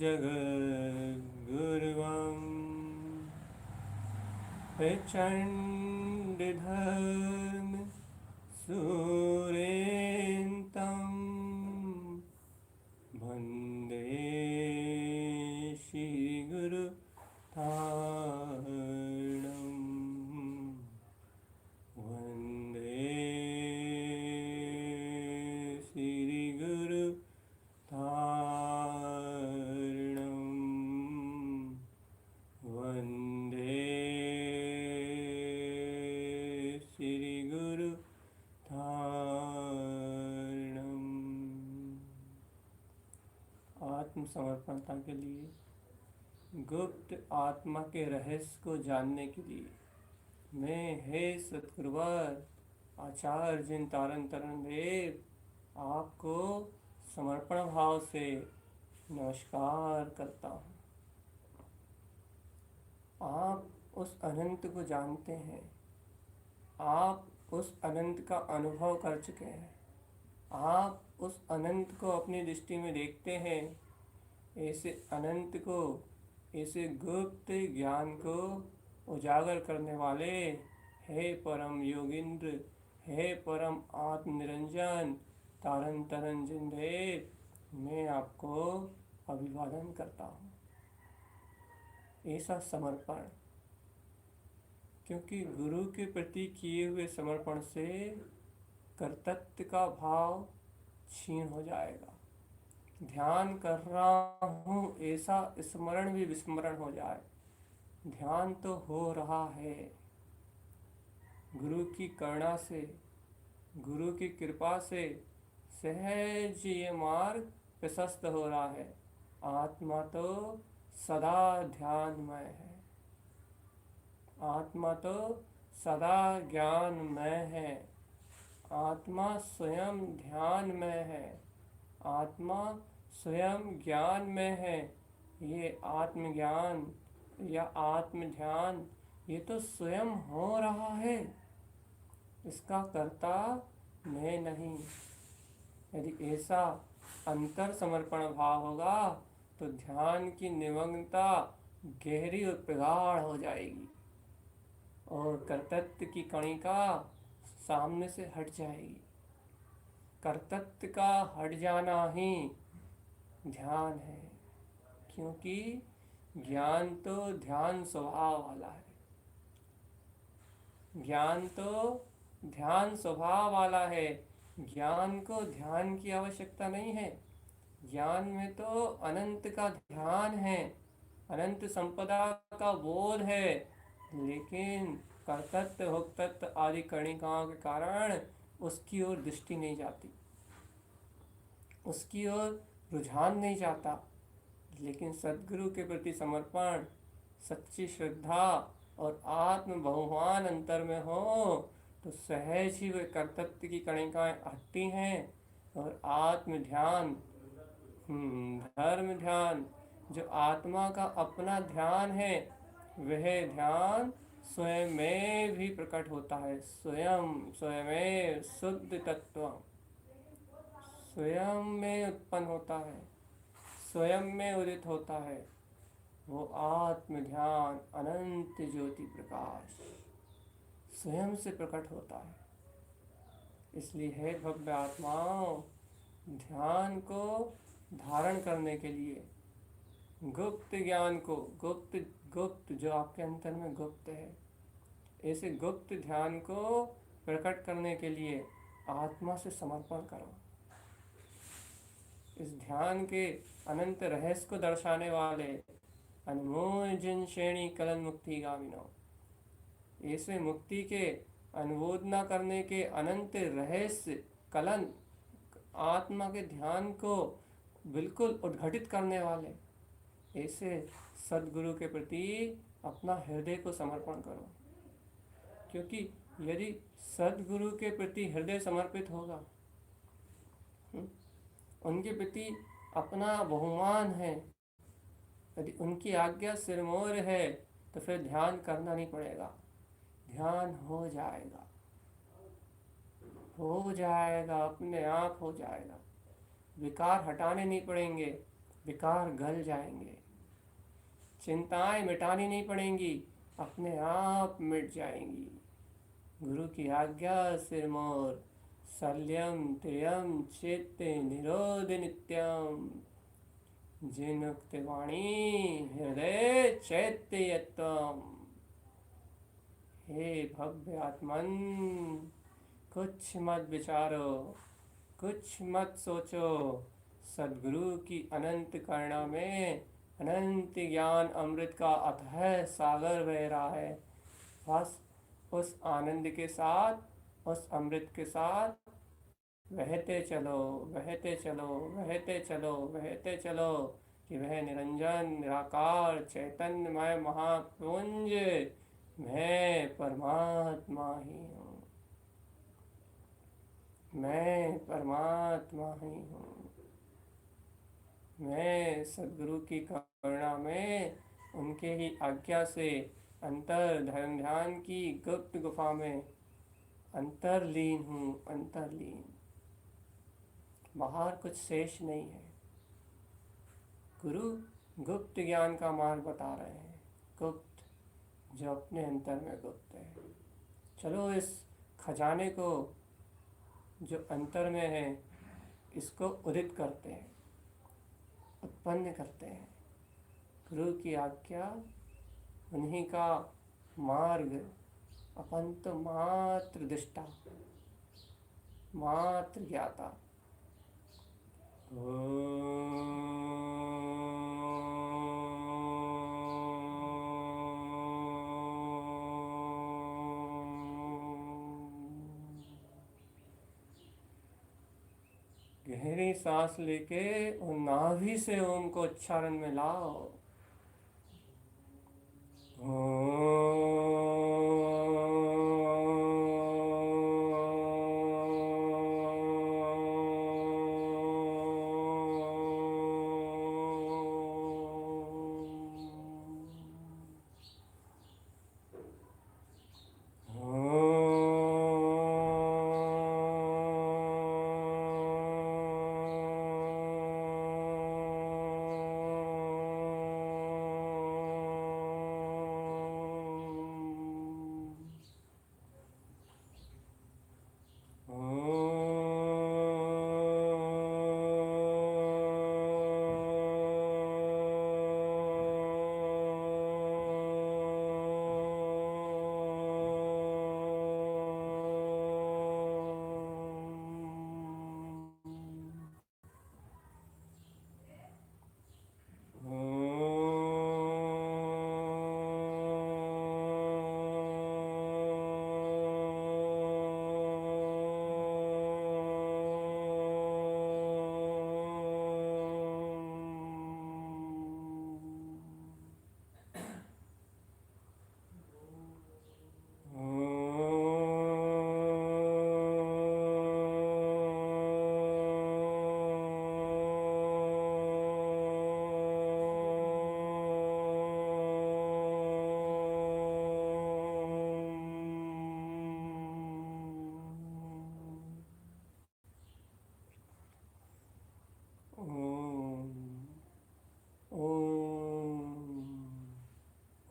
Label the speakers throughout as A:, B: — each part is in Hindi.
A: जगद्गुरुवं प्रचण्डधर्म सुरेन्तं वन्दे श्रीगुरुतारणं वन्दे श्रीगुरुतारणं वन्दे श्रीगुरुतारणं। आत्मसमर्पणता के लिए, गुप्त आत्मा के रहस्य को जानने के लिए मैं हे सतगुरुवर आचार्य जिन तारण तरण देव आपको समर्पण भाव से नमस्कार करता हूँ। आप उस अनंत को जानते हैं, आप उस अनंत का अनुभव कर चुके हैं, आप उस अनंत को अपनी दृष्टि में देखते हैं। ऐसे अनंत को, ऐसे गुप्त ज्ञान को उजागर करने वाले हे परम योगिंद्र, हे परम आत्मनिरंजन तारण तरण जिनदेव, मैं आपको अभिवादन करता हूँ। ऐसा समर्पण, क्योंकि गुरु के प्रति किए हुए समर्पण से कर्तृत्व का भाव क्षीण हो जाएगा। ध्यान कर रहा हूँ ऐसा स्मरण भी विस्मरण हो जाए। ध्यान तो हो रहा है, गुरु की करुणा से, गुरु की कृपा से सहज ये मार्ग प्रशस्त हो रहा है। आत्मा तो सदा ध्यानमय है, आत्मा तो सदा ज्ञानमय है, आत्मा स्वयं ध्यानमय है, आत्मा स्वयं ज्ञान में है। ये आत्मज्ञान या आत्म ध्यान ये तो स्वयं हो रहा है, इसका कर्ता मैं नहीं। यदि ऐसा अंतर समर्पण भाव होगा तो ध्यान की निमग्नता गहरी और प्रगाढ़ हो जाएगी और कर्तृत्व की कणिका सामने से हट जाएगी। कर्तृत्व का हट जाना ही ध्यान है, क्योंकि ज्ञान तो ध्यान स्वभाव वाला है। ज्ञान तो ध्यान स्वभाव वाला है, ज्ञान को ध्यान की आवश्यकता नहीं है। ज्ञान में तो अनंत का ध्यान है, अनंत संपदा का बोध है, लेकिन कर्तृत्व भोक्तृत्व आदि कणिकाओं के कारण उसकी ओर दृष्टि नहीं जाती, उसकी ओर रुझान नहीं जाता। लेकिन सद्गुरु के प्रति समर्पण, सच्ची श्रद्धा और आत्म बहुमान अंतर में हो तो सहज ही वे कर्तृत्व की कणिकाएं हटती हैं और आत्म ध्यान, धर्म ध्यान, जो आत्मा का अपना ध्यान है, वह ध्यान स्वयं में भी प्रकट होता है। स्वयं स्वयं शुद्ध तत्व स्वयं में उत्पन्न होता है, स्वयं में उदित होता है। वो आत्म ध्यान अनंत ज्योति प्रकाश स्वयं से प्रकट होता है। इसलिए है भव्य आत्माओं, ध्यान को धारण करने के लिए, गुप्त ज्ञान को, गुप्त गुप्त जो आपके अंतर में गुप्त है, ऐसे गुप्त ध्यान को प्रकट करने के लिए आत्मा से समर्पण करो। इस ध्यान के अनंत रहस्य को दर्शाने वाले अनमोल जिन श्रेणी कलन मुक्ति गामिनो, ऐसे मुक्ति के अनुमोदना करने के अनंत रहस्य कलन आत्मा के ध्यान को बिल्कुल उद्घटित करने वाले ऐसे सद्गुरु के प्रति अपना हृदय को समर्पण करो। क्योंकि यदि सद्गुरु के प्रति हृदय समर्पित होगा, उनके प्रति अपना बहुमान है, यदि उनकी आज्ञा सिरमौर है, तो फिर ध्यान करना नहीं पड़ेगा, ध्यान हो जाएगा, हो जाएगा, अपने आप हो जाएगा। विकार हटाने नहीं पड़ेंगे, विकार गल जाएंगे, चिंताएं मिटानी नहीं पड़ेंगी, अपने आप मिट जाएंगी। गुरु की आज्ञा सिरमौर, शल्यम त्रियम चेते निरोध नित्यम, जिनुक्त वाणी हृदय चैत्यतम। हे भव्य आत्मन, कुछ मत विचारो, कुछ मत सोचो, सदगुरु की अनंत करुणा में अनंत ज्ञान अमृत का अथाह सागर बह रहा है। बस उस आनंद के साथ, उस अमृत के साथ बहते चलो, बहते चलो, बहते चलो, बहते चलो, कि वह निरंजन निराकार चैतन्यमय महापुंज मैं परमात्मा ही हूँ, मैं परमात्मा ही हूँ। मैं सदगुरु की करुणा में उनके ही आज्ञा से अंतर धर्म ध्यान की गुप्त गुफा में अंतरलीन हूँ, अंतरलीन। बाहर कुछ शेष नहीं है। गुरु गुप्त ज्ञान का मार्ग बता रहे हैं, गुप्त, जो अपने अंतर में गुप्त है। चलो इस खजाने को जो अंतर में है, इसको उदित करते हैं, उत्पन्न करते हैं। गुरु की आज्ञा, उन्हीं का मार्ग, अपन तो मात्र दृष्टा, मात्र ज्ञाता। गहरी सांस लेके और नाभि से ओम को उच्चारण में लाओ।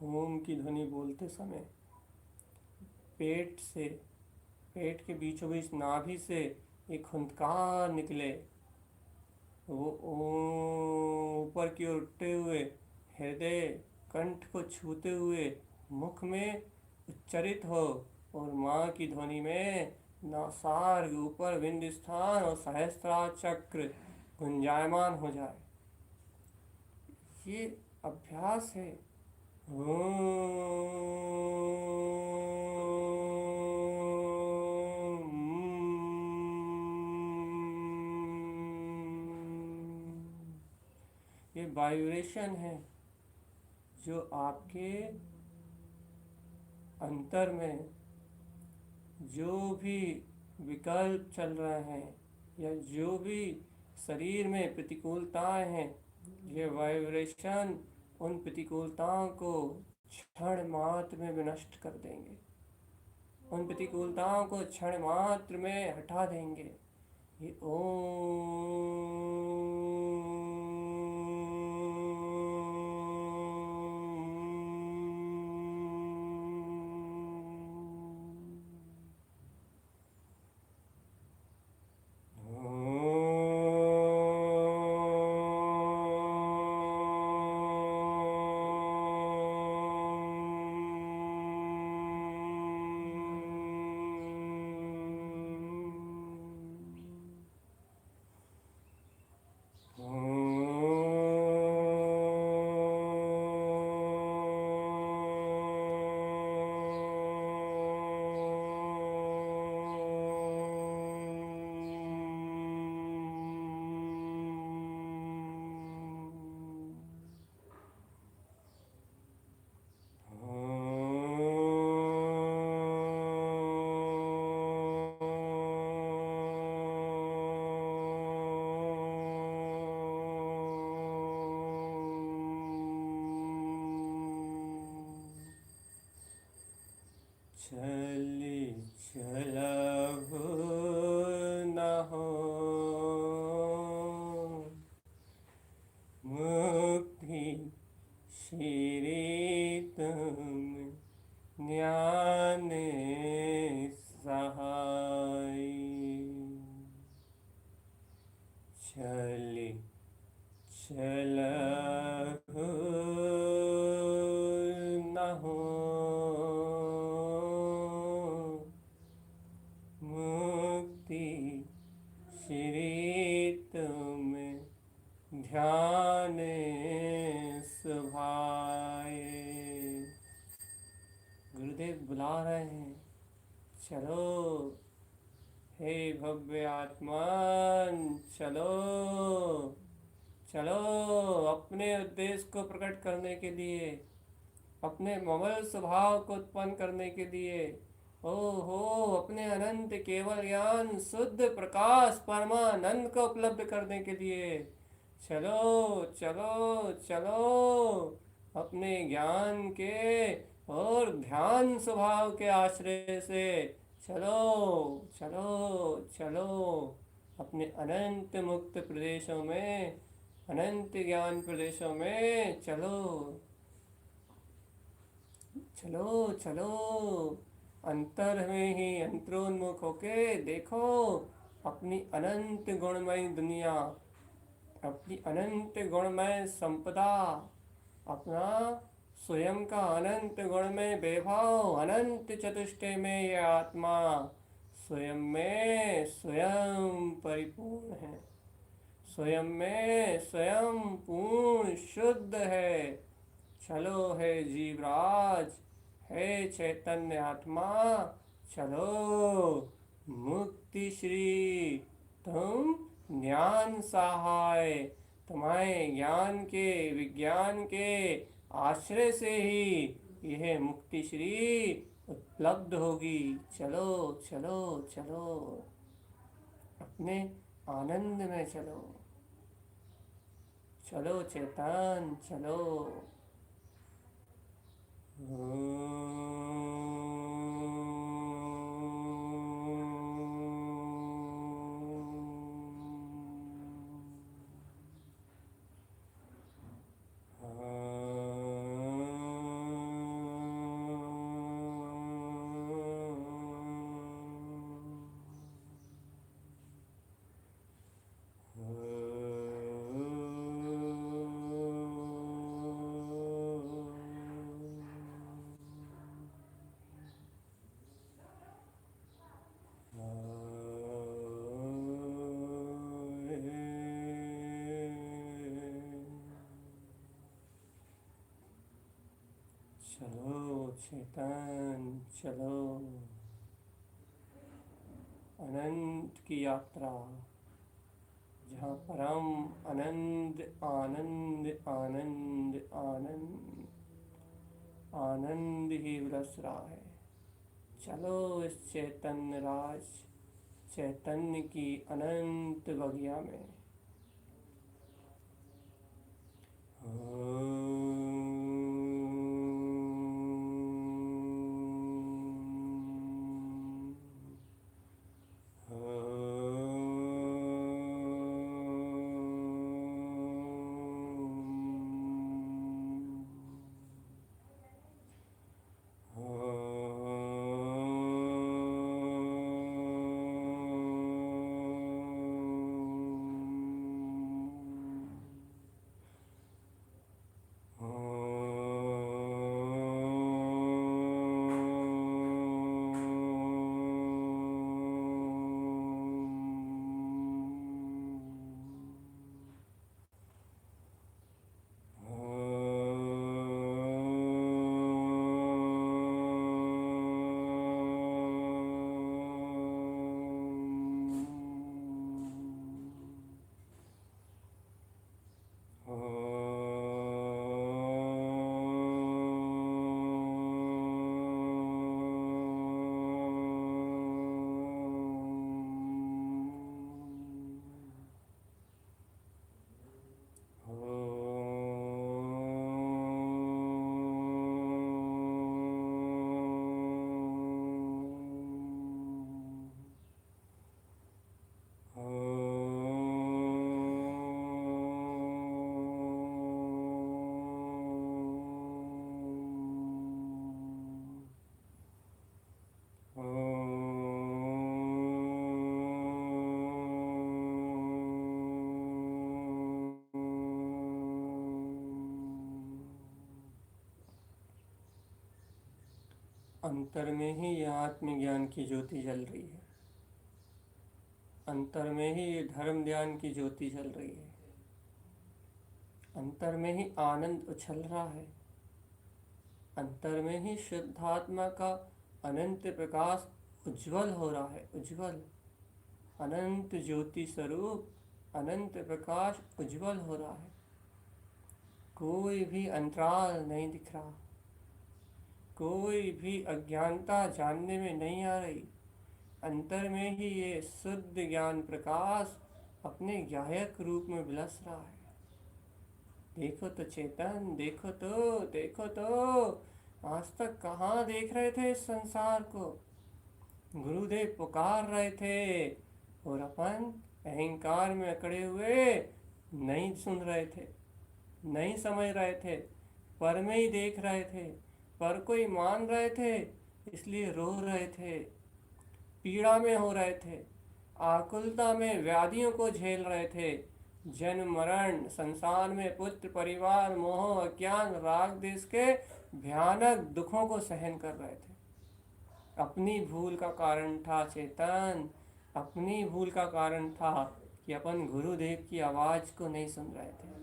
A: ओम की ध्वनि बोलते समय पेट से, पेट के बीचों बीच नाभि से एक खुंदकार निकले, वो ओम ऊपर की ओर उठते हुए हृदय कंठ को छूते हुए मुख में उच्चरित हो और माँ की ध्वनि में नासार ऊपर बिंद स्थान और सहस्त्रार चक्र गुंजायमान हो जाए। ये अभ्यास है। ये वाइब्रेशन है जो आपके अंतर में जो भी विकल्प चल रहे हैं या जो भी शरीर में प्रतिकूलताएं हैं, ये वाइब्रेशन उन प्रतिकूलताओं को क्षण मात्र में विनष्ट कर देंगे, उन प्रतिकूलताओं को क्षण मात्र में हटा देंगे। ये ओम छल छल न हो मुक्ति श्री तुम ज्ञान सहाय छल छल न हो मुक्ति श्री तुम ध्यान सुभाए। गुरुदेव बुला रहे हैं, चलो हे भव्य आत्मान, चलो चलो अपने उद्देश्य को प्रकट करने के लिए, अपने ममल स्वभाव को उत्पन्न करने के लिए, ओहो अपने अनंत केवल ज्ञान शुद्ध प्रकाश परमानंद को उपलब्ध करने के लिए चलो चलो चलो अपने ज्ञान के और ध्यान स्वभाव के आश्रय से चलो चलो चलो अपने अनंत मुक्त प्रदेशों में, अनंत ज्ञान प्रदेशों में चलो चलो चलो। अंतर में ही अंतरोन्मुख होके देखो अपनी अनंत गुणमय दुनिया, अपनी अनंत गुणमय संपदा, अपना स्वयं का अनंत गुणमय वैभव, अनंत चतुष्टय में यह आत्मा स्वयं में स्वयं परिपूर्ण है, स्वयं में स्वयं पूर्ण शुद्ध है। चलो है जीवराज, है चैतन्य आत्मा, चलो मुक्ति श्री तुम ज्ञान सहाय। तुम्हारे ज्ञान के विज्ञान के आश्रय से ही यह मुक्ति श्री उपलब्ध होगी। चलो चलो चलो अपने आनंद में चलो, चलो चैतन्य चलो। चलो चेतन चलो, अनंत की यात्रा जहाँ परम आनंद आनंद आनंद आनंद आनंद ही बरस रहा है। चलो इस चैतन्य राज, चैतन्य की अनंत बगिया में। अंतर में ही ये आत्मज्ञान की ज्योति जल रही है, अंतर में ही ये धर्म ध्यान की ज्योति जल रही है, अंतर में ही आनंद उछल रहा है, अंतर में ही शुद्धात्मा का अनंत प्रकाश उज्जवल हो रहा है। उज्जवल अनंत ज्योति स्वरूप अनंत प्रकाश उज्जवल हो रहा है। कोई भी अंतराल नहीं दिख रहा, कोई भी अज्ञानता जानने में नहीं आ रही। अंतर में ही ये शुद्ध ज्ञान प्रकाश अपने गायक रूप में विलस रहा है। देखो तो चेतन, देखो तो, देखो तो, आज तक कहाँ देख रहे थे इस संसार को। गुरुदेव पुकार रहे थे और अपन अहंकार में अकड़े हुए नहीं सुन रहे थे, नहीं समझ रहे थे, पर में ही देख रहे थे, पर को ही मान रहे थे, इसलिए रो रहे थे, पीड़ा में हो रहे थे, आकुलता में व्याधियों को झेल रहे थे, जन्म मरण संसार में पुत्र परिवार मोह अज्ञान राग देश के भयानक दुखों को सहन कर रहे थे। अपनी भूल का कारण था चेतन, अपनी भूल का कारण था कि अपन गुरुदेव की आवाज़ को नहीं सुन रहे थे,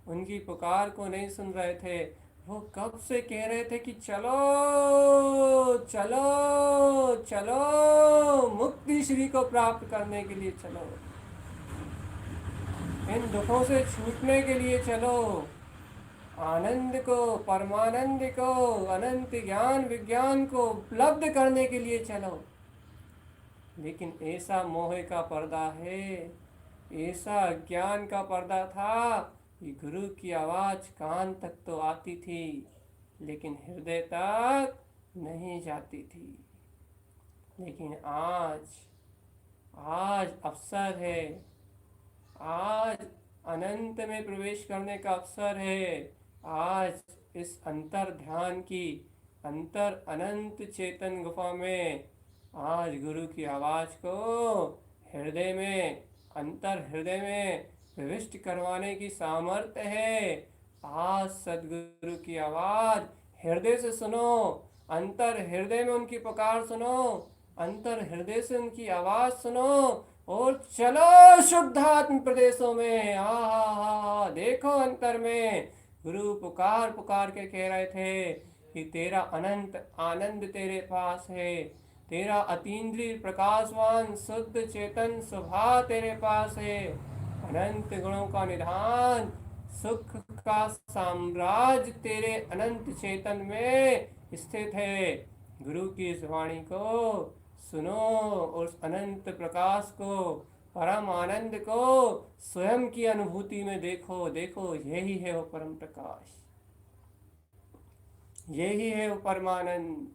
A: उनकी पुकार को नहीं सुन रहे थे। वो कब से कह रहे थे कि चलो चलो चलो, मुक्ति श्री को प्राप्त करने के लिए चलो, इन दुखों से छूटने के लिए चलो, आनंद को, परमानंद को, अनंत ज्ञान विज्ञान को उपलब्ध करने के लिए चलो। लेकिन ऐसा मोह का पर्दा है, ऐसा ज्ञान का पर्दा था कि गुरु की आवाज़ कान तक तो आती थी लेकिन हृदय तक नहीं जाती थी। लेकिन आज अवसर है, आज अनंत में प्रवेश करने का अवसर है। आज इस अंतर ध्यान की, अंतर अनंत चेतन गुफा में आज गुरु की आवाज़ को हृदय में, अंतर हृदय में प्रविष्ट करवाने की सामर्थ्य है। आज सदगुरु की आवाज़ हृदय से सुनो, अंतर हृदय में उनकी पुकार सुनो, अंतर हृदय से उनकी आवाज़ सुनो और चलो शुद्धात्म प्रदेशों में। हा देखो अंतर में गुरु पुकार पुकार के कह रहे थे कि तेरा अनंत आनंद तेरे पास है, तेरा अतीन्द्रिय प्रकाशवान शुद्ध चेतन स्वभाव तेरे पास है, अनंत गुणों का निधान सुख का साम्राज्य तेरे अनंत चेतन में स्थित है। गुरु की इस वाणी को सुनो और उस अनंत प्रकाश को, परम आनंद को स्वयं की अनुभूति में देखो। देखो यही है वो परम प्रकाश, यही है वो परमानंद,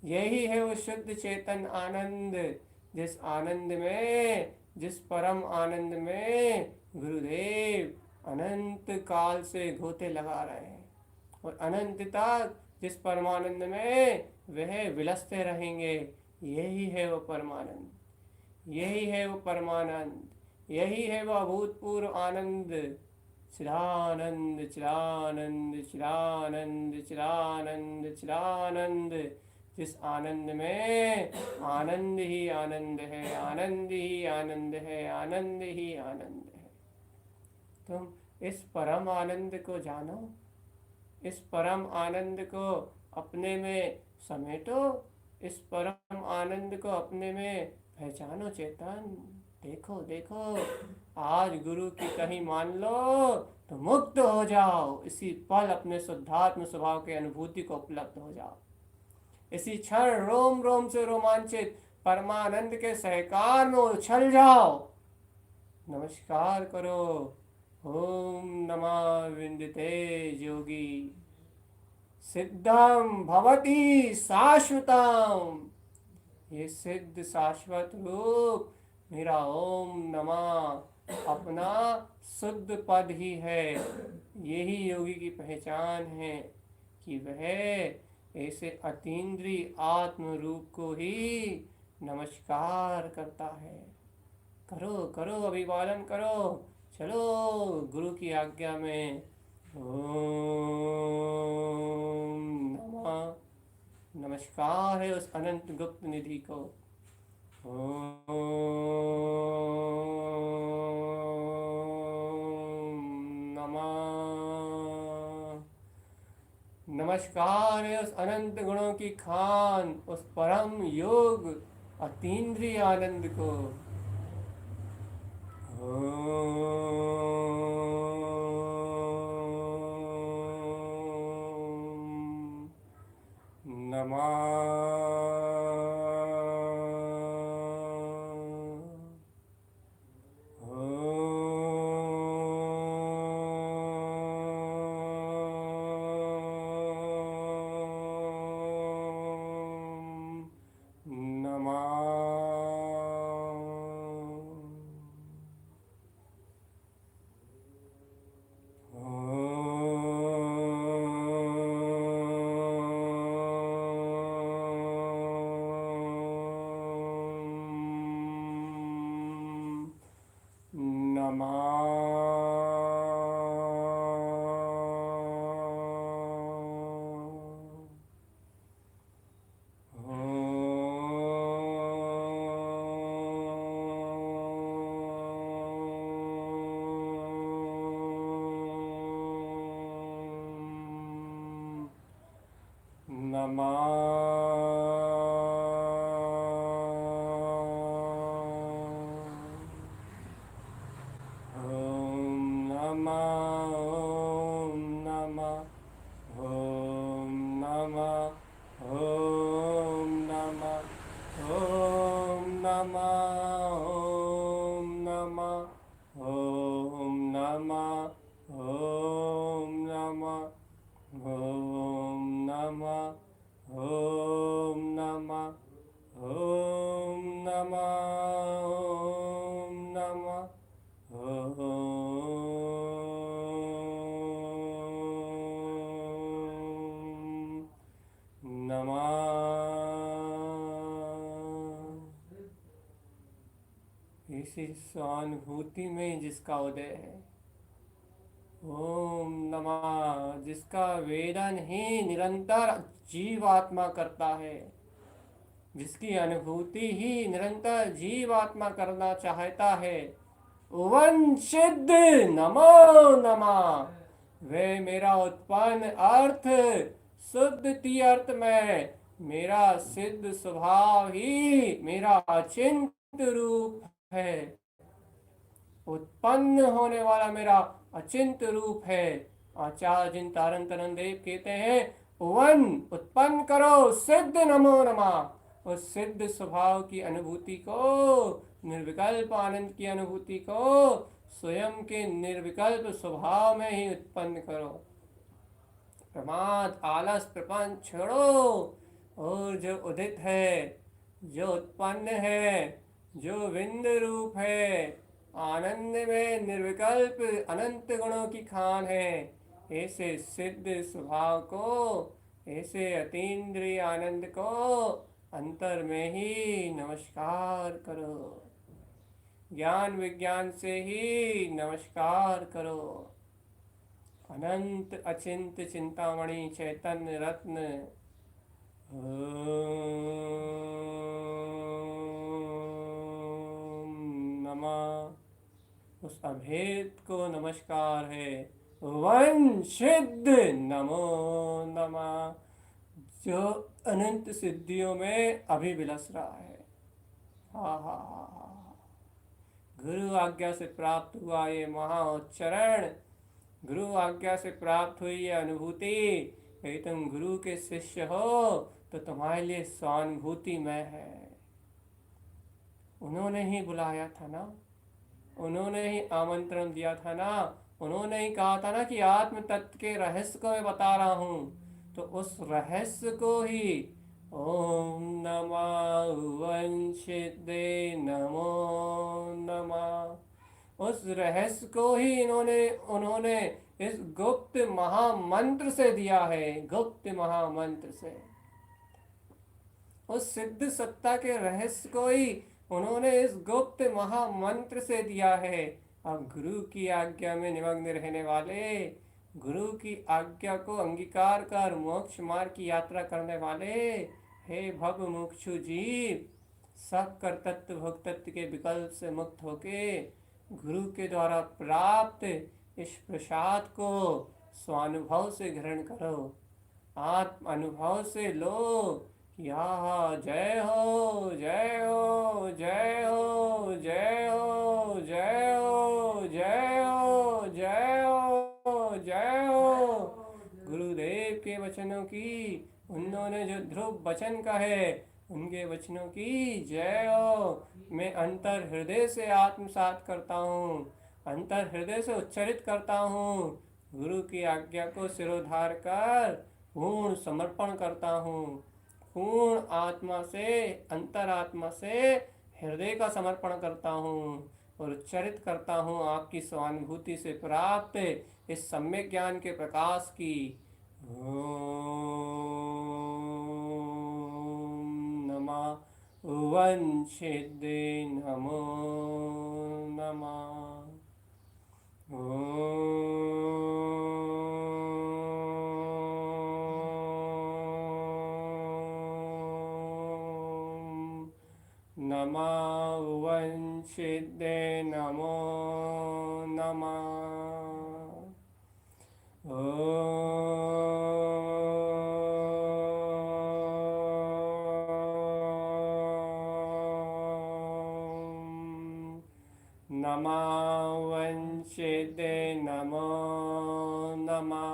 A: यही है वो शुद्ध चेतन आनंद। जिस आनंद में, जिस परम आनंद में गुरुदेव अनंत काल से गोते लगा रहे हैं और अनंत तक जिस परमानंद में वह विलसते रहेंगे, यही है वो परमानंद, यही है वो परमानंद, यही है वो अभूतपूर्व आनंद। चिदानंद चिदानंद चिदानंद चिदानंद चिदानंद, जिस आनंद में आनंद ही आनंद है, आनंद ही आनंद है, आनंद ही आनंद है। तुम इस परम आनंद को जानो, इस परम आनंद को अपने में समेटो, इस परम आनंद को अपने में पहचानो चेतन। देखो देखो, आज गुरु की कहीं मान लो तो मुक्त हो जाओ, इसी पल अपने शुद्धात्म स्वभाव के अनुभूति को उपलब्ध हो जाओ, इसी क्षण रोम रोम से रोमांचित परमानंद के सहकार में उछल जाओ। नमस्कार करो, ओम नमः विंदते योगी सिद्धम भवति शाश्वतम। ये सिद्ध शाश्वत रूप मेरा ओम नमः अपना शुद्ध पद ही है। यही योगी की पहचान है कि वह ऐसे अतीन्द्रिय आत्म रूप को ही नमस्कार करता है। करो करो, अभिवादन करो, चलो गुरु की आज्ञा में। ओम नमः नमस्कार है उस अनंत गुप्त निधि को। ओम नमः। नमस्कार है उस अनंत गुणों की खान, उस परम योग अतीन्द्रिय आनंद को। ओम नमः। ओम नमः। इसी स्वानुभूति में जिसका उदय है। ओम नमः, जिसका वेदन ही निरंतर जीवात्मा करता है, जिसकी अनुभूति ही निरंतर जीवात्मा करना चाहता है। वंशिद नमो नमः। वे मेरा उत्पन्न अर्थ शुद्ध तीर्थ में मेरा सिद्ध स्वभाव ही मेरा अचिंत रूप है। उत्पन्न होने वाला मेरा अचिंत रूप है। आचार्य जिन तारण तरण देव कहते हैं, वन उत्पन्न करो सिद्ध नमो नमः। उस सिद्ध स्वभाव की अनुभूति को, निर्विकल्प आनंद की अनुभूति को स्वयं के निर्विकल्प स्वभाव में ही उत्पन्न करो। प्रमाद आलस प्रपंच छोड़ो और जो उदित है, जो उत्पन्न है, जो विंद रूप है, आनंद में निर्विकल्प अनंत गुणों की खान है, ऐसे सिद्ध स्वभाव को, ऐसे अतीन्द्रिय आनंद को अंतर में ही नमस्कार करो। ज्ञान विज्ञान से ही नमस्कार करो। अनंत अचिंत चिंतामणि चैतन्य रत्न ओम नमः। उस अभेद को नमस्कार है। वंशिद नमो नमः, जो अनंत सिद्धियों में अभी विलस रहा है। हा हा हा। गुरु आज्ञा से प्राप्त हुआ ये महाउच्चरण, गुरु आज्ञा से प्राप्त हुई ये अनुभूति, यदि तुम गुरु के शिष्य हो तो तुम्हारे लिए स्वानुभूति में है। उन्होंने ही बुलाया था ना, उन्होंने ही आमंत्रण दिया था ना, उन्होंने ही कहा था ना कि आत्म तत्व के रहस्य को मैं बता रहा हूँ। तो उस रहस्य को ही ओम नमः वंशिदे नमो नमः, उस रहस्य को ही उन्होंने इस गुप्त महामंत्र से दिया है। गुप्त महामंत्र से उस सिद्ध सत्ता के रहस्य को ही उन्होंने इस गुप्त महामंत्र से दिया है। अब गुरु की आज्ञा में निमग्न रहने वाले गुरु की आज्ञा को अंगीकार कर मोक्ष मार्ग की यात्रा करने वाले, हे भव मुक्षु जीव, सब कर तत्व भोग तत्व के विकल्प से मुक्त होके गुरु के द्वारा प्राप्त इस प्रसाद को स्वानुभव से ग्रहण करो, आत्म अनुभव से लो। या जय हो जय हो जय हो जय हो जय हो जय हो जय हो जय हो। गुरुदेव के वचनों की, उन्होंने जो ध्रुव वचन कहे उनके वचनों की जय हो। मैं अंतर हृदय से आत्मसात करता हूँ, अंतर हृदय से उच्चरित करता हूँ। गुरु की आज्ञा को सिरोधार कर पूर्ण समर्पण करता हूँ। पूर्ण आत्मा से, अंतरात्मा से हृदय का समर्पण करता हूँ और उच्चरित करता हूँ आपकी स्वानुभूति से प्राप्त इस सम्यक ज्ञान के प्रकाश की। ओम नमः वंशिदे नमो नमः। नमः वंशिदे नमो नमः। नमः वंशिदे नमो नमः।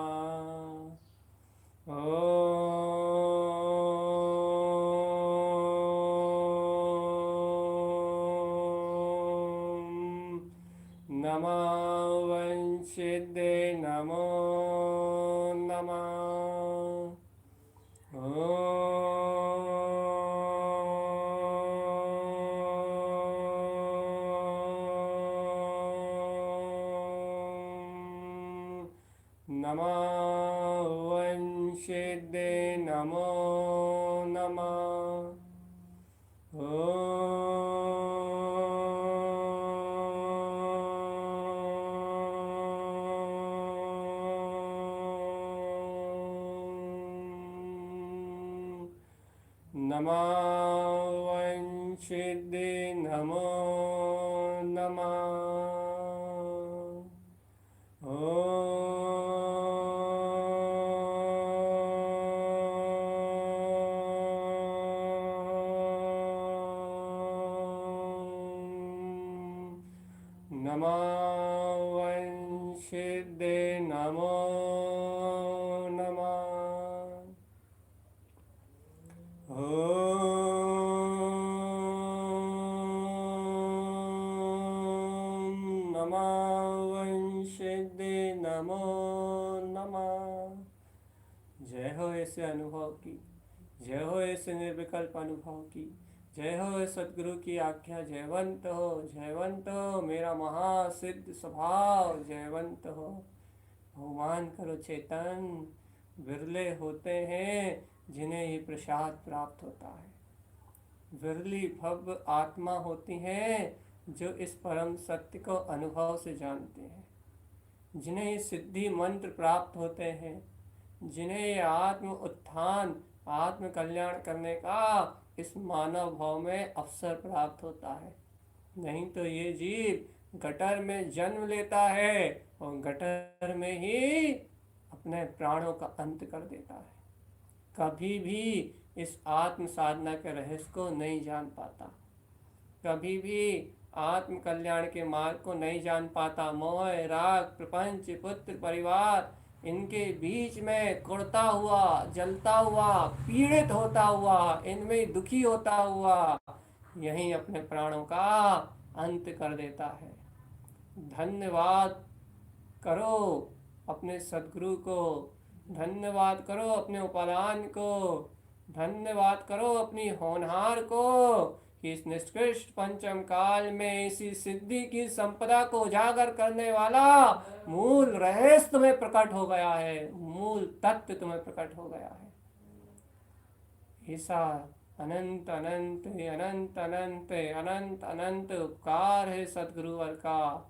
A: नमः वंशिदे नमो नमः। नमः वंशिदे नमो नमः। वंशिदे नमो नमः। नमः वंशिदे नमो वंशिदे नमो नमः। जय हो ऐसे अनुभव की, जय हो ऐसे निर्विकल्प अनुभव की, जय हो सतगुरु की आज्ञा। जयवंत हो, जयवंत हो मेरा महासिद्ध स्वभाव, जयवंत हो। भगवान करो चेतन, विरले होते हैं जिन्हें ये प्रसाद प्राप्त होता है। विरली भव्य आत्मा होती हैं जो इस परम सत्य को अनुभव से जानते हैं, जिन्हें ये सिद्धि मंत्र प्राप्त होते हैं, जिन्हें ये आत्म उत्थान, आत्म कल्याण करने का इस मानव भाव में अवसर प्राप्त होता है। नहीं तो ये जीव गटर में जन्म लेता है और गटर में ही अपने प्राणों का अंत कर देता है। कभी भी इस आत्म साधना के रहस्य को नहीं जान पाता, कभी भी आत्म कल्याण के मार्ग को नहीं जान पाता। मोह, राग, प्रपंच, पुत्र, परिवार, इनके बीच में कुड़ता हुआ, जलता हुआ, पीड़ित होता हुआ, इनमें दुखी होता हुआ यहीं अपने प्राणों का अंत कर देता है। धन्यवाद करो अपने सद्गुरु को, धन्यवाद करो अपने उपादान को, धन्यवाद करो अपनी होनहार को कि इस निष्कृष्ट पंचम काल में इसी सिद्धि की संपदा को उजागर करने वाला मूल रहस्य तुम्हें प्रकट हो गया है, मूल तत्व तुम्हें प्रकट हो गया है। ऐसा अनंत अनंत अनंत अनंत अनंत अनंत उपकार है सदगुरुवर का,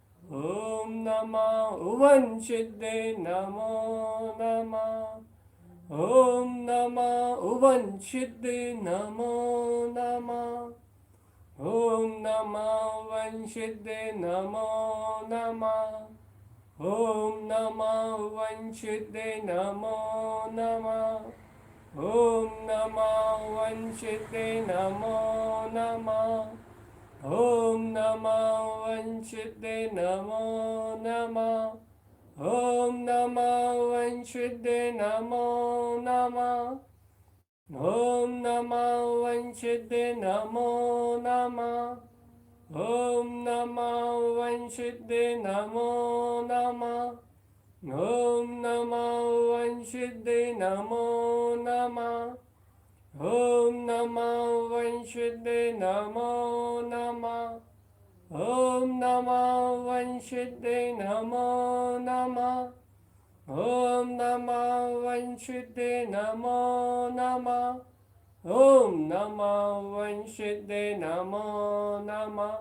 A: ॐ नमः उवंशिद्धे नमो नमः। ॐ नमः उवंशिद्धे नमो नमः। ॐ नमः वंशिद्धे नमो नमः। ॐ नमः वंशिद्धे नमो नमः। ॐ नमः वंशिद्धे नमो नमः। ॐ नमः वंशिद्धे नमो नमः। ॐ नमः वंशिद्धे नमो नमः। ॐ नमः वंशिद्धे नमो नमः। ॐ नमः वंशिद्धे नमो नमः। ॐ नमः वंशिद्धे नमो नमः। ॐ नमः वंशिद्धे नमो नमः। ॐ नमः वंशिद्धे नमो नमः। ॐ नमः वंशिद्धे नमो नमः। ॐ नमः वंशिद्धे नमो नमः।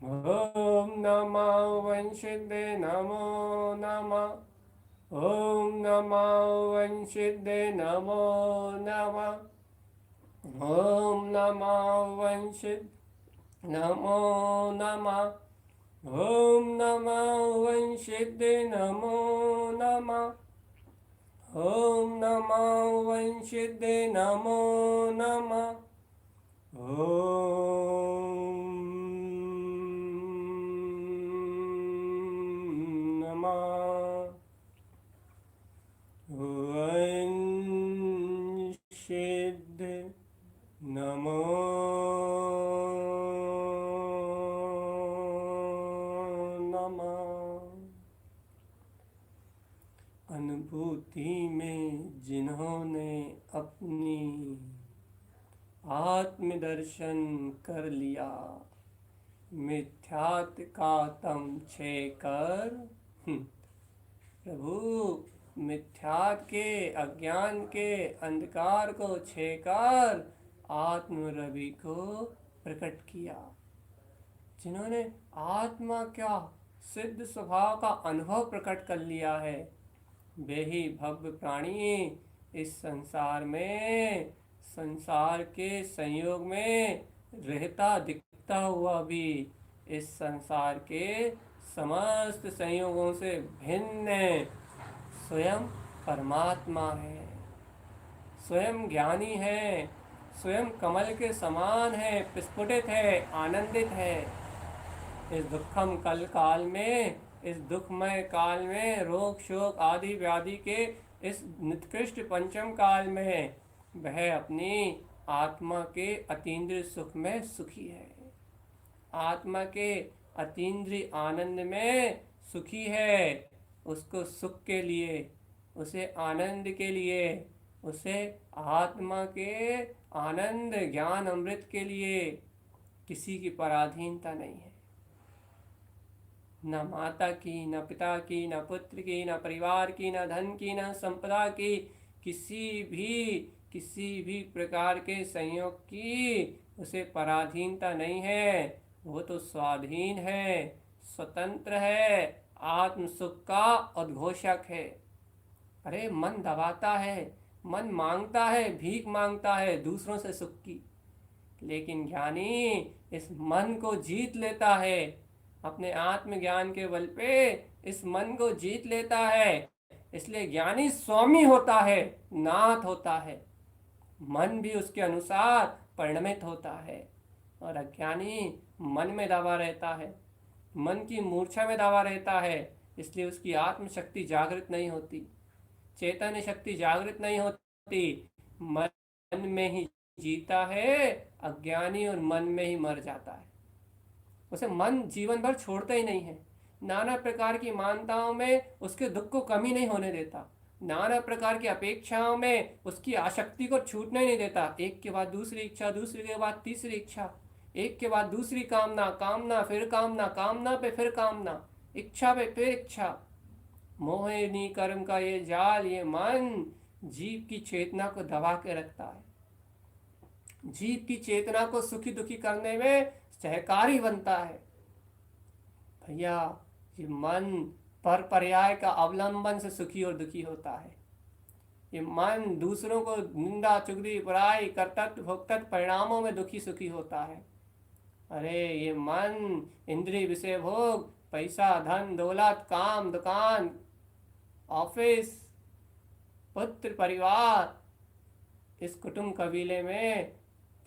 A: ॐ नमः वंशिद्धे नमो नमः। ॐ नमः वंशिद्धे नमो नमः। ॐ नमः वंशिद्धे नमो नमः। ॐ नमः वंशिद्धे नमो नमः। ॐ नमः वंशिद्धे नमो नमः। ॐ नमः वंशिद्धे नमो अनुभूति में जिन्होंने अपनी आत्मदर्शन कर लिया, मिथ्यात्व का तम छे कर। प्रभु मिथ्यात्व के, अज्ञान के अंधकार को छेकर आत्म रवि को प्रकट किया। जिन्होंने आत्मा का सिद्ध स्वभाव का अनुभव प्रकट कर लिया है, वे ही भव्य प्राणी इस संसार में, संसार के संयोग में रहता दिखता हुआ भी इस संसार के समस्त संयोगों से भिन्न स्वयं परमात्मा है, स्वयं ज्ञानी है, स्वयं कमल के समान है, प्रस्फुटित है, आनंदित है। इस दुखम कल काल में, इस दुखमय काल में, रोग शोक आदि व्याधि के इस निकृष्ट पंचम काल में वह अपनी आत्मा के अतीन्द्रिय सुख में सुखी है, आत्मा के अतीन्द्रिय आनंद में सुखी है। उसको सुख के लिए, उसे आनंद के लिए, उसे आत्मा के आनंद ज्ञान अमृत के लिए किसी की पराधीनता नहीं है। न माता की, न पिता की, न पुत्र की, न परिवार की, न धन की, न संपदा की, किसी भी प्रकार के संयोग की उसे पराधीनता नहीं है। वो तो स्वाधीन है, स्वतंत्र है, आत्म सुख का उद्घोषक है। अरे मन दबाता है, मन मांगता है, भीख मांगता है दूसरों से सुख की, लेकिन ज्ञानी इस मन को जीत लेता है, अपने आत्मज्ञान के बल पे इस मन को जीत लेता है। इसलिए ज्ञानी स्वामी होता है, नाथ होता है, मन भी उसके अनुसार परिणमित होता है। और अज्ञानी मन में दबा रहता है, मन की मूर्छा में दबा रहता है, इसलिए उसकी आत्मशक्ति जागृत नहीं होती, चैतन्य शक्ति जागृत नहीं होती, मन में ही जीता है अज्ञानी और मन में ही मर जाता है। उसे मन जीवन भर छोड़ता ही नहीं है, नाना प्रकार की मान्यताओं में उसके दुख को कमी नहीं होने देता, नाना प्रकार की अपेक्षाओं में उसकी आसक्ति को छूटने नहीं देता। एक के बाद दूसरी इच्छा, दूसरी के बाद तीसरी इच्छा, एक के बाद दूसरी कामना, कामना फिर कामना, कामना पे फिर कामना, इच्छा पे फिर इच्छा। मोहिनी कर्म का ये जाल, ये मन जीव की चेतना को दबा के रखता है, जीव की चेतना को सुखी दुखी करने में सहकारी बनता है। भैया ये मन पर पर्याय का अवलंबन से सुखी और दुखी होता है। ये मन दूसरों को निंदा चुगली बुराई कर्तव्य भोक्तव्य परिणामों में दुखी सुखी होता है। अरे ये मन इंद्रिय विषय भोग पैसा धन दौलत काम दुकान ऑफिस पुत्र परिवार इस कुटुंब कबीले में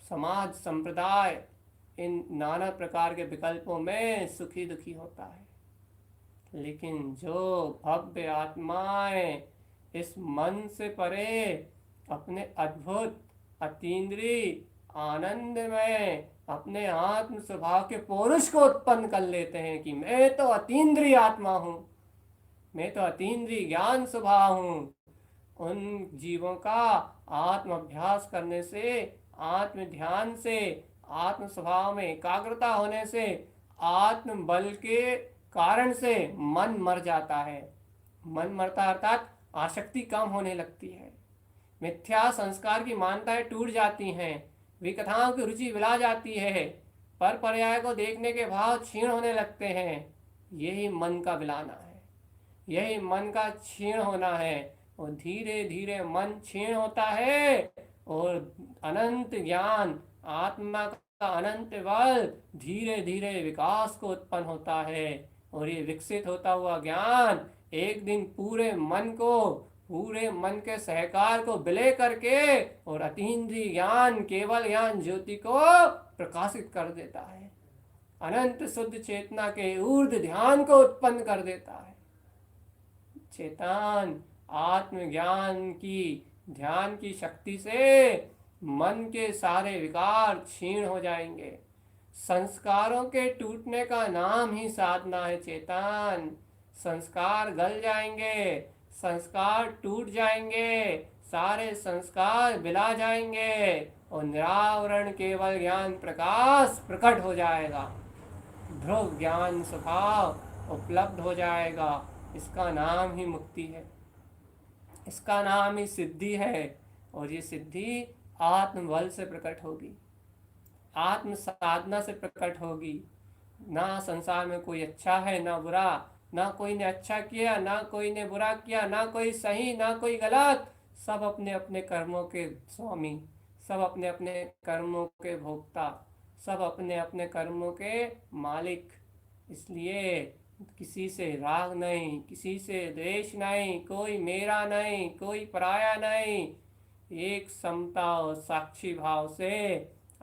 A: समाज संप्रदाय इन नाना प्रकार के विकल्पों में सुखी दुखी होता है। लेकिन जो भव्य आत्माएं इस मन से परे अपने अद्भुत अतीन्द्रिय आनंदमय अपने आत्म स्वभाव के पौरुष को उत्पन्न कर लेते हैं कि मैं तो अतीन्द्रिय आत्मा हूँ, मैं तो अतीन्द्रिय ज्ञान स्वभाव हूँ, उन जीवों का आत्म अभ्यास करने से आत्म ध्यान से आत्म स्वभाव में एकाग्रता होने से आत्म बल के कारण से मन मर जाता है। मन मरता अर्थात आसक्ति कम होने लगती है, मिथ्या संस्कार की मान्यताएं टूट जाती हैं, विकथाओं की रुचि बिला जाती है, पर पर्याय को देखने के भाव क्षीण होने लगते हैं। यही मन का बिलाना है, यही मन का क्षीण होना है। और धीरे धीरे मन क्षीण होता है और अनंत ज्ञान आत्मा का अनंत बल धीरे धीरे विकास को उत्पन्न होता है। और ये विकसित होता हुआ ज्ञान एक दिन पूरे मन के सहकार को विलय करके और अतीन्द्रिय ज्ञान केवल ज्ञान ज्योति को प्रकाशित कर देता है, अनंत शुद्ध चेतना के ऊर्ध्व ध्यान को उत्पन्न कर देता है। चेतन आत्मज्ञान की ध्यान की शक्ति से मन के सारे विकार क्षीण हो जाएंगे। संस्कारों के टूटने का नाम ही साधना है चेतन। संस्कार गल जाएंगे, संस्कार टूट जाएंगे, सारे संस्कार बिला जाएंगे और निरावरण केवल ज्ञान प्रकाश प्रकट हो जाएगा, ध्रुव ज्ञान स्वभाव उपलब्ध हो जाएगा। इसका नाम ही मुक्ति है, इसका नाम ही सिद्धि है। और ये सिद्धि आत्मबल से प्रकट होगी, आत्म साधना से प्रकट होगी। ना संसार में कोई अच्छा है ना बुरा, ना कोई ने अच्छा किया ना कोई ने बुरा किया, ना कोई सही ना कोई गलत, सब अपने अपने कर्मों के स्वामी, सब अपने अपने कर्मों के भोक्ता, सब अपने अपने कर्मों के मालिक। इसलिए किसी से राग नहीं, किसी से द्वेष नहीं, कोई मेरा नहीं कोई पराया नहीं, एक समता और साक्षी भाव से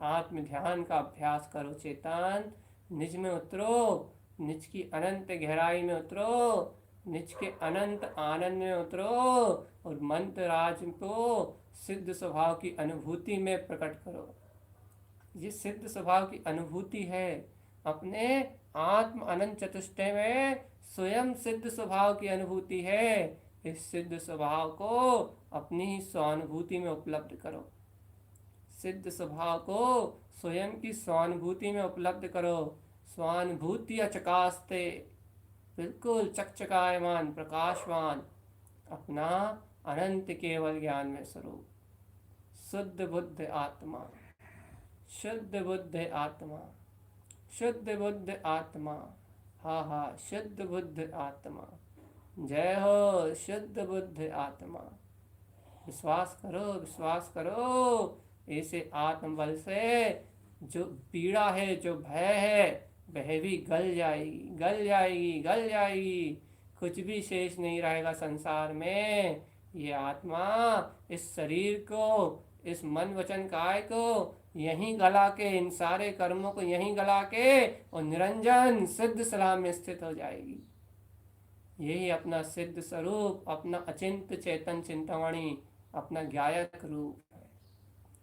A: आत्म ध्यान का अभ्यास करो चेतन। निज में उतरो, निज की अनंत गहराई में उतरो, निज के अनंत आनंद में उतरो और मंत्र राज को सिद्ध स्वभाव की अनुभूति में प्रकट करो। ये सिद्ध स्वभाव की अनुभूति है, अपने आत्म अनंत चतुष्टय में स्वयं सिद्ध स्वभाव की अनुभूति है। इस सिद्ध स्वभाव को अपनी ही स्वानुभूति में उपलब्ध करो, सिद्ध स्वभाव को स्वयं की स्वानुभूति में उपलब्ध करो। स्वानुभूति चकास्ते, बिल्कुल चकचकायमान प्रकाशवान, अपना अनंत केवल ज्ञान में स्वरूप, शुद्ध बुद्ध आत्मा, शुद्ध बुद्ध आत्मा, शुद्ध बुद्ध आत्मा, हा हा शुद्ध बुद्ध आत्मा। जय हो शुद्ध बुद्ध आत्मा। विश्वास करो, विश्वास करो, ऐसे आत्मबल से जो पीड़ा है, जो भय है, वह भी गल जाएगी, गल जाएगी, गल जाएगी। कुछ भी शेष नहीं रहेगा संसार में। ये आत्मा इस शरीर को, इस मन वचन काय को यहीं गला के, इन सारे कर्मों को यहीं गला के और निरंजन सिद्ध सलाम में स्थित हो जाएगी। यही अपना सिद्ध स्वरूप, अपना अचिंत चेतन चिंतामणि, अपना गायक रूप है।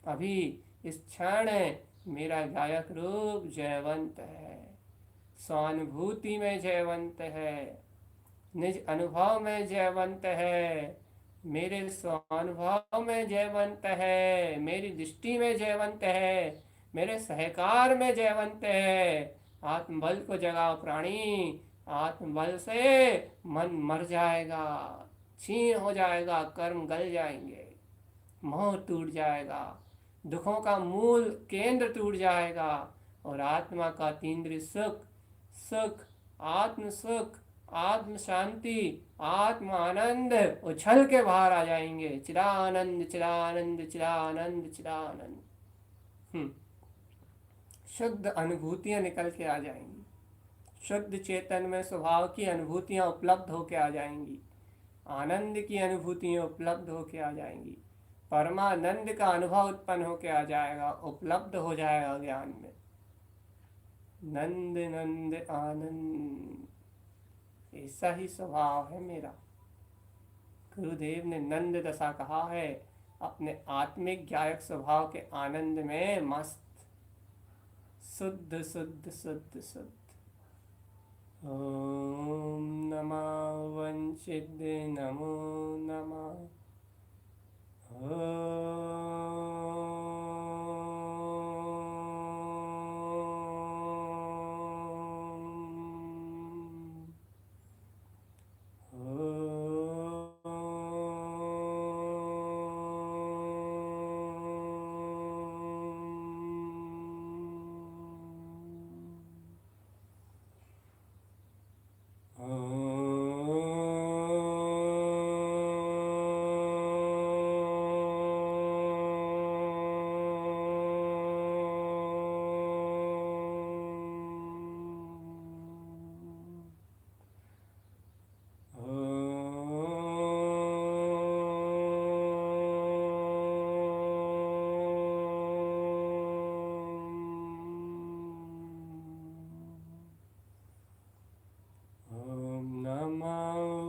A: अभी इस क्षण मेरा गायक रूप जयवंत है, स्वानुभूति में जयवंत है, निज अनुभव में जयवंत है, मेरे स्वानुभव में जयवंत है, मेरी दृष्टि में जयवंत है, मेरे सहकार में जयवंत है। आत्मबल को जगाओ प्राणी, आत्मबल से मन मर जाएगा, क्षीण हो जाएगा, कर्म गल जाएंगे, मोह टूट जाएगा, दुखों का मूल केंद्र टूट जाएगा और आत्मा का तीन्द्रिय सुख, सुख, आत्म सुख, आत्म शांति, आत्म आनंद उछल के बाहर आ जाएंगे। चिदानंद चिदानंद चिदानंद चिदानंद। शुद्ध अनुभूतियां निकल के आ जाएंगी। शुद्ध चेतन में स्वभाव की अनुभूतियां उपलब्ध होके आ जाएंगी। आनंद की अनुभूतियां उपलब्ध होके आ जाएंगी। परमानंद का अनुभव उत्पन्न होके आ जाएगा, उपलब्ध हो जाएगा ज्ञान में। नंद नंद आनंद, ऐसा ही स्वभाव है मेरा। गुरुदेव ने नंद दशा कहा है, अपने आत्मिक गायक स्वभाव के आनंद में मस्त, शुद्ध शुद्ध शुद्ध शुद्ध। ओम नमः वंचित नमो नमः।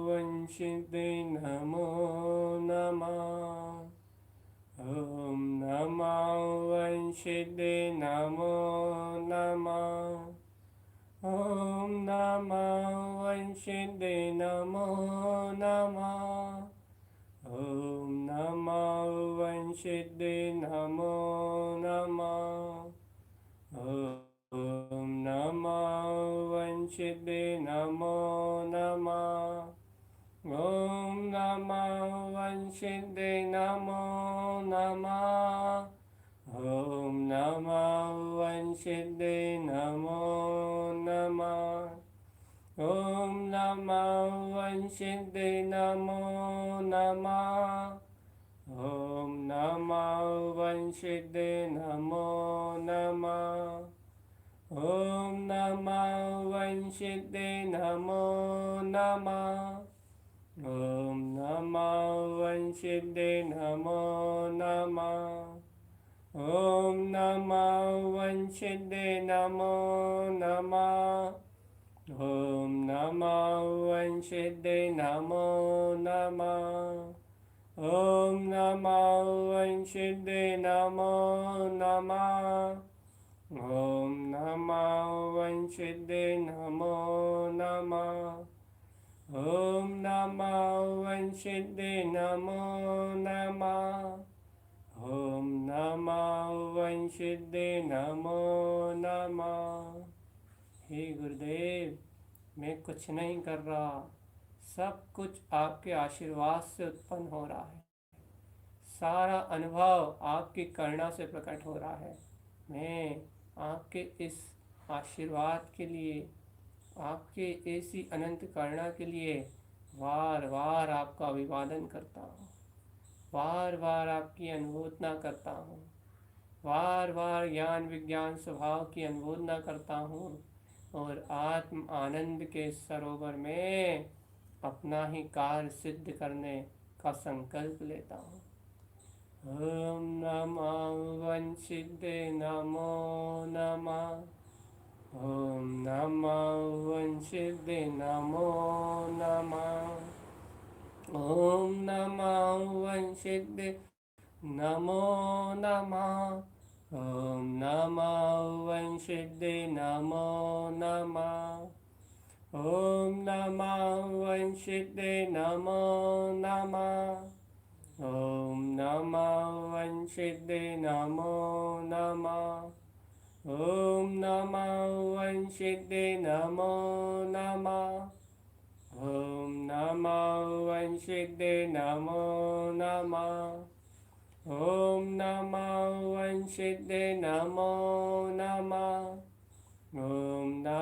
A: वंशिते नमो नमः। ओम नमः वंशिते नमो नमः। ओम नमः वंशिते नमो नमः। ओम नमः वंशिते नमो नमः। ओम नमः वंशिते नमो नमः। ओम नमः वंशिते नमो नमः। ओम नमः वंशिते नमो नमः। ओम नमः वंशिते नमो नमः। ओम नमः वंशिते नमो नमः। ओम नमः वंशिते नमो नमः। ओम नमः वंशिते नमो नमः। ओम नमः वंशिते नमो नमः। ओम नमः वंशिते नमो नमः। ओम नमः वंशिते नमो नमः। ओम नमः वंशिते नमो नमः। ओम नमः वंशिते नमो नमः। ओम नमः वंशिते नमो नमः। हे गुरुदेव, मैं कुछ नहीं कर रहा, सब कुछ आपके आशीर्वाद से उत्पन्न हो रहा है। सारा अनुभव आपकी करुणा से प्रकट हो रहा है। मैं आपके इस आशीर्वाद के लिए, आपके ऐसी अनंत करुणा के लिए बार बार आपका अभिवादन करता हूँ, बार बार आपकी अनुमोदना करता हूँ, बार बार ज्ञान विज्ञान स्वभाव की अनुमोदना करता हूँ और आत्म आनंद के सरोवर में अपना ही कार्य सिद्ध करने का संकल्प लेता हूँ। ओम नमः वंशिते नमो नमः। ओम नमः वंशिते नमो नमः। ओम नमः वंशिते नमो नमः। ओम नमः वंशिते नमो नमः। ओम नमः वंशिते नमो नमः। ओम नमः वंशिते नमो नमः। ओम नमः वंशिते नमो नमः। ओम नमः वंशिते नमो नमः। ओम नमः वंशिते नमो नमः। ओम